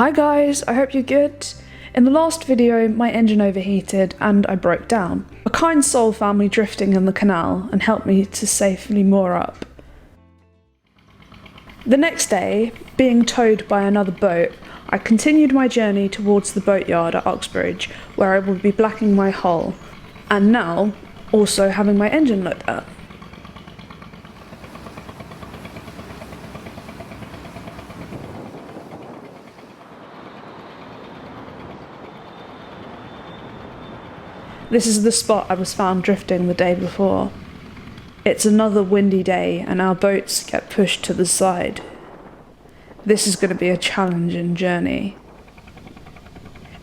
Hi guys, I hope you're good. In the last video, my engine overheated and I broke down. A kind soul found me drifting in the canal and helped me to safely moor up. The next day, being towed by another boat, I continued my journey towards the boatyard at Uxbridge, where I will be blacking my hull, and now also having my engine looked at. This is the spot I was found drifting the day before. It's another windy day and our boats get pushed to the side. This is going to be a challenging journey.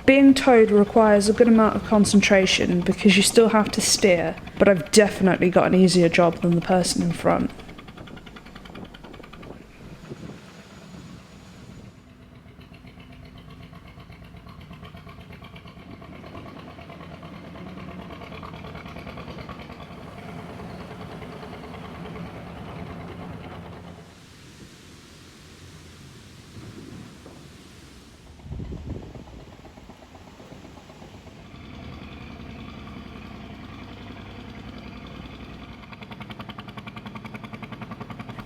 Being towed requires a good amount of concentration because you still have to steer, but I've definitely got an easier job than the person in front.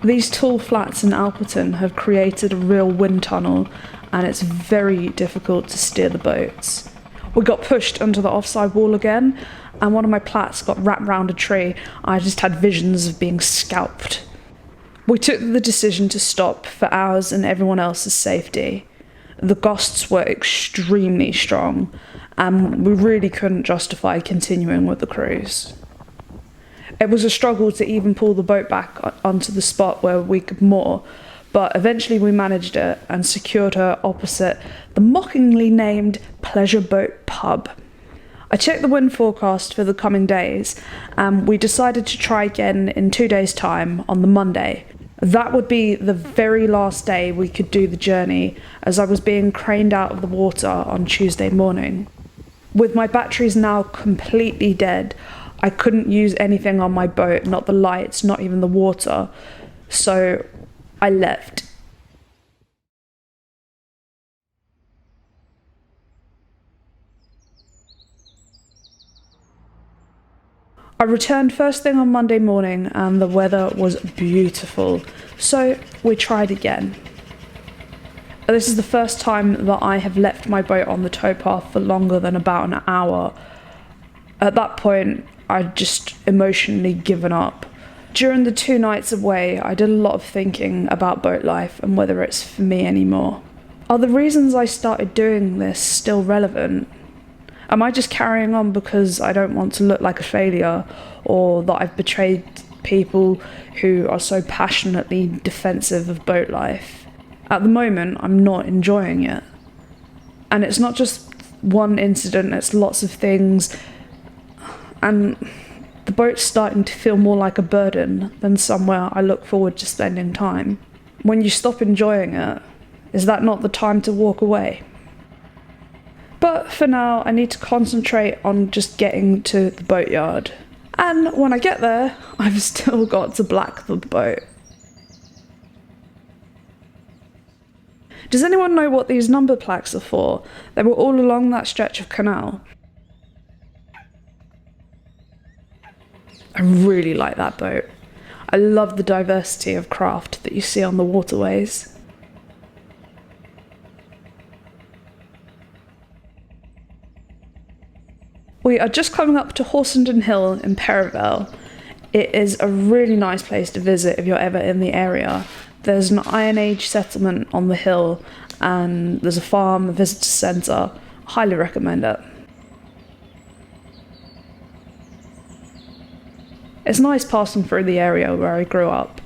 These tall flats in Alperton have created a real wind tunnel and it's very difficult to steer the boats. We got pushed onto the offside wall again and one of my plats got wrapped round a tree. I just had visions of being scalped. We took the decision to stop for ours and everyone else's safety. The gusts were extremely strong and we really couldn't justify continuing with the cruise. It was a struggle to even pull the boat back onto the spot where we could moor, but eventually we managed it and secured her opposite the mockingly named Pleasure Boat Pub. I checked the wind forecast for the coming days and we decided to try again in 2 days' time on the Monday. That would be the very last day we could do the journey as I was being craned out of the water on Tuesday morning. With my batteries now completely dead, I couldn't use anything on my boat, not the lights, not even the water, so I left. I returned first thing on Monday morning and the weather was beautiful, so we tried again. This is the first time that I have left my boat on the towpath for longer than about an hour. At that point, I'd just emotionally given up. During the 2 nights away, I did a lot of thinking about boat life and whether it's for me anymore. Are the reasons I started doing this still relevant? Am I just carrying on because I don't want to look like a failure or that I've betrayed people who are so passionately defensive of boat life? At the moment, I'm not enjoying it. And it's not just one incident, it's lots of things. And the boat's starting to feel more like a burden than somewhere I look forward to spending time. When you stop enjoying it, is that not the time to walk away? But for now, I need to concentrate on just getting to the boatyard. And when I get there, I've still got to black the boat. Does anyone know what these number plaques are for? They were all along that stretch of canal. I really like that boat. I love the diversity of craft that you see on the waterways. We are just coming up to Horsenden Hill in Perivale. It is a really nice place to visit if you're ever in the area. There's an Iron Age settlement on the hill and there's a farm, a visitor centre. Highly recommend it. It's nice passing through the area where I grew up.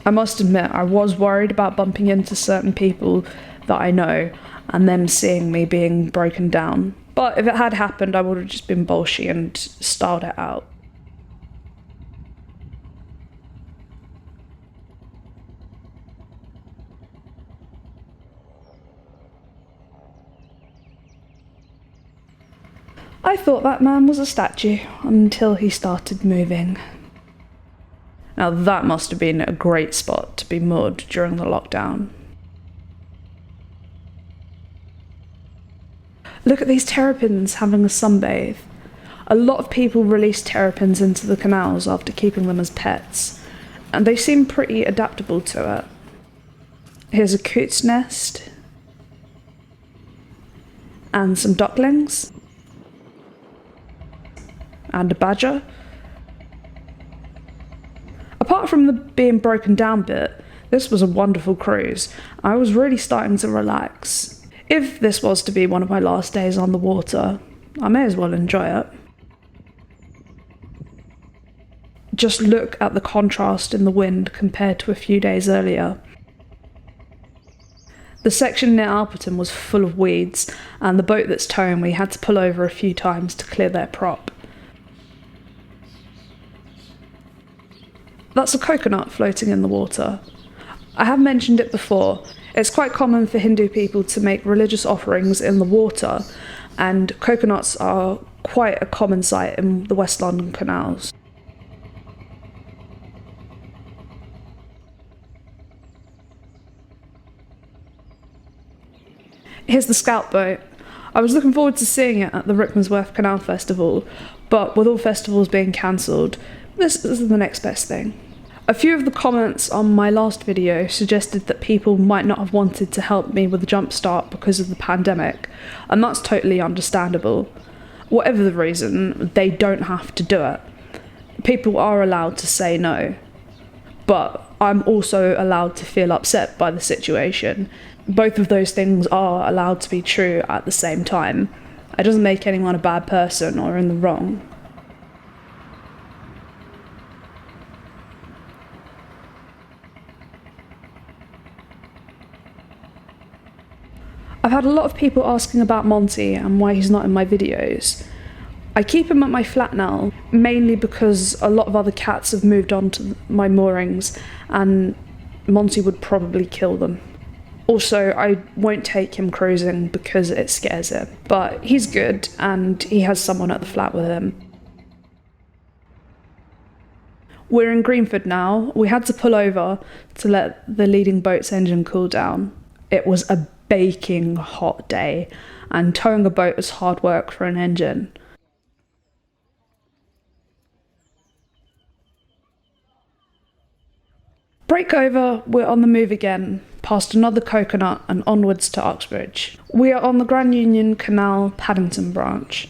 I must admit, I was worried about bumping into certain people that I know and them seeing me being broken down. But if it had happened, I would have just been bolshy and styled it out. I thought that man was a statue until he started moving. Now that must have been a great spot to be moored during the lockdown. Look at these terrapins having a sunbathe. A lot of people release terrapins into the canals after keeping them as pets, and they seem pretty adaptable to it. Here's a coot's nest, and some ducklings, and a badger. Apart from the being broken down bit, this was a wonderful cruise. I was really starting to relax. If this was to be one of my last days on the water, I may as well enjoy it. Just look at the contrast in the wind compared to a few days earlier. The section near Alperton was full of weeds, and the boat that's towing me had to pull over a few times to clear their prop. That's a coconut floating in the water. I have mentioned it before. It's quite common for Hindu people to make religious offerings in the water, and coconuts are quite a common sight in the West London canals. Here's the Scout boat. I was looking forward to seeing it at the Rickmansworth Canal Festival, but with all festivals being cancelled, this is the next best thing. A few of the comments on my last video suggested that people might not have wanted to help me with the jump start because of the pandemic, and that's totally understandable. Whatever the reason, they don't have to do it. People are allowed to say no, but I'm also allowed to feel upset by the situation. Both of those things are allowed to be true at the same time. It doesn't make anyone a bad person or in the wrong. I've had a lot of people asking about Monty and why he's not in my videos. I keep him at my flat now, mainly because a lot of other cats have moved on to my moorings and Monty would probably kill them. Also, I won't take him cruising because it scares him, but he's good and he has someone at the flat with him. We're in Greenford now. We had to pull over to let the leading boat's engine cool down. It was a baking hot day, and towing a boat is hard work for an engine. Break over, we're on the move again, past another coconut and onwards to Uxbridge. We are on the Grand Union Canal Paddington branch.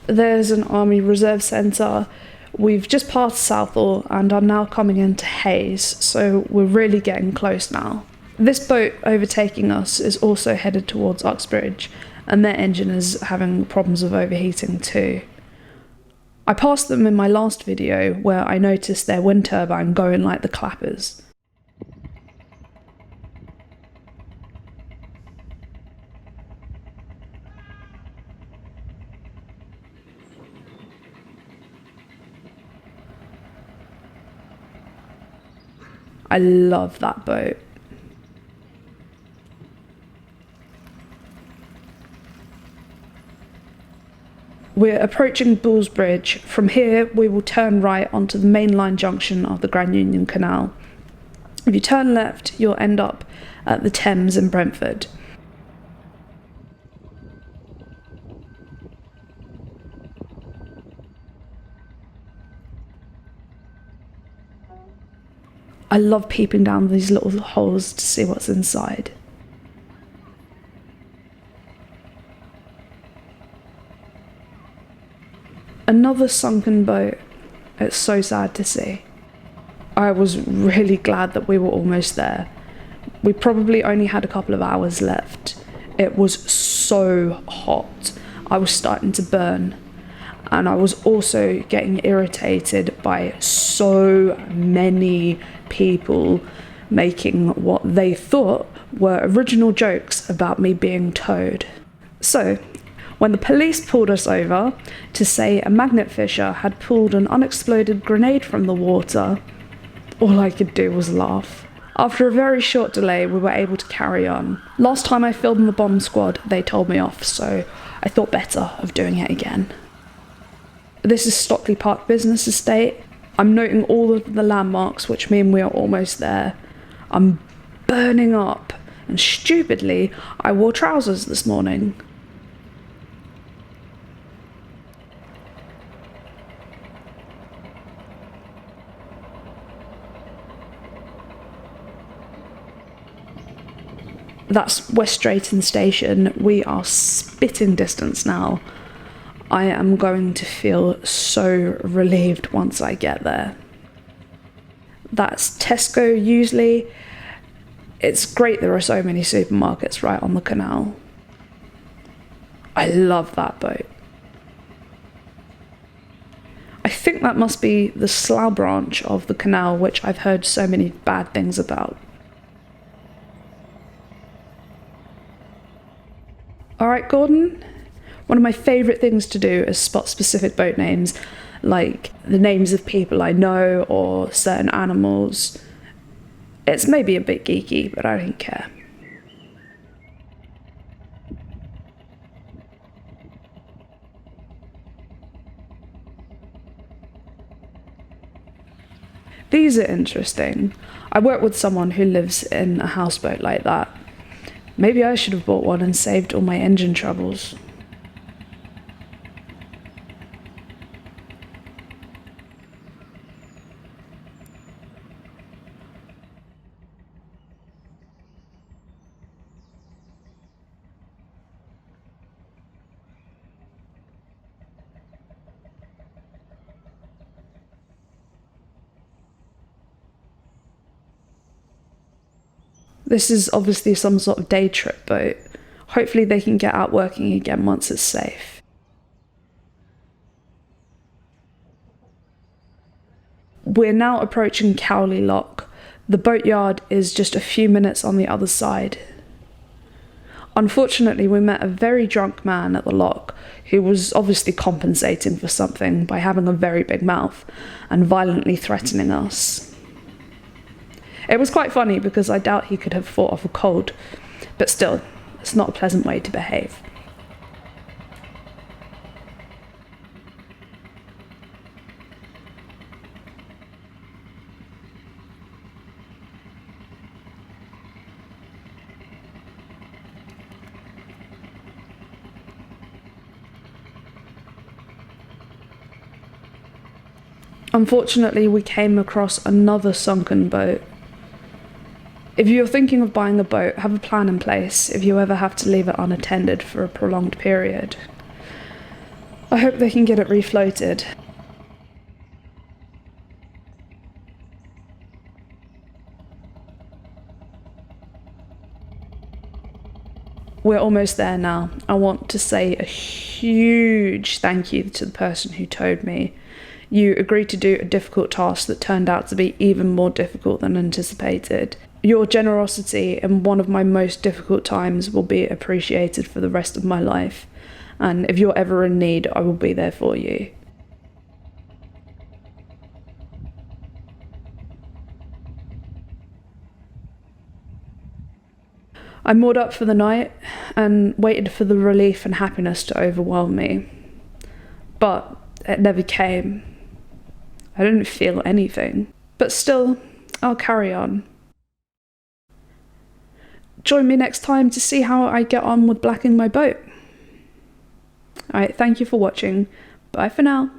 There's an Army Reserve Centre. We've just passed Southall and are now coming into Hayes, so we're really getting close now. This boat overtaking us is also headed towards Uxbridge, and their engine is having problems of overheating too. I passed them in my last video where I noticed their wind turbine going like the clappers. I love that boat. We're approaching Bulls Bridge. From here, we will turn right onto the main line junction of the Grand Union Canal. If you turn left, you'll end up at the Thames in Brentford. I love peeping down these little holes to see what's inside. Another sunken boat. It's so sad to see. I was really glad that we were almost there. We probably only had a couple of hours left. It was so hot. I was starting to burn. And I was also getting irritated by so many people making what they thought were original jokes about me being towed. So, when the police pulled us over to say a magnet fisher had pulled an unexploded grenade from the water, all I could do was laugh. After a very short delay, we were able to carry on. Last time I filmed the bomb squad, they told me off, so I thought better of doing it again. This is Stockley Park Business Estate. I'm noting all of the landmarks, which mean we are almost there. I'm burning up, and stupidly, I wore trousers this morning. That's West Drayton Station. We are spitting distance now. I am going to feel so relieved once I get there. That's Tesco usually. It's great there are so many supermarkets right on the canal. I love that boat. I think that must be the Slough branch of the canal, which I've heard so many bad things about. Alright, Gordon, one of my favourite things to do is spot specific boat names, like the names of people I know or certain animals. It's maybe a bit geeky, but I don't care. These are interesting. I work with someone who lives in a houseboat like that. Maybe I should have bought one and saved all my engine troubles. This is obviously some sort of day trip boat. Hopefully they can get out working again once it's safe. We're now approaching Cowley Lock. The boatyard is just a few minutes on the other side. Unfortunately, we met a very drunk man at the lock who was obviously compensating for something by having a very big mouth and violently threatening us. It was quite funny because I doubt he could have fought off a cold, but still, it's not a pleasant way to behave. Unfortunately, we came across another sunken boat. If you're thinking of buying a boat, have a plan in place if you ever have to leave it unattended for a prolonged period. I hope they can get it refloated. We're almost there now. I want to say a huge thank you to the person who towed me. You agreed to do a difficult task that turned out to be even more difficult than anticipated. Your generosity in one of my most difficult times will be appreciated for the rest of my life, and if you're ever in need, I will be there for you. I moored up for the night and waited for the relief and happiness to overwhelm me, but it never came. I didn't feel anything, but still, I'll carry on. Join me next time to see how I get on with blacking my boat. Alright, thank you for watching. Bye for now.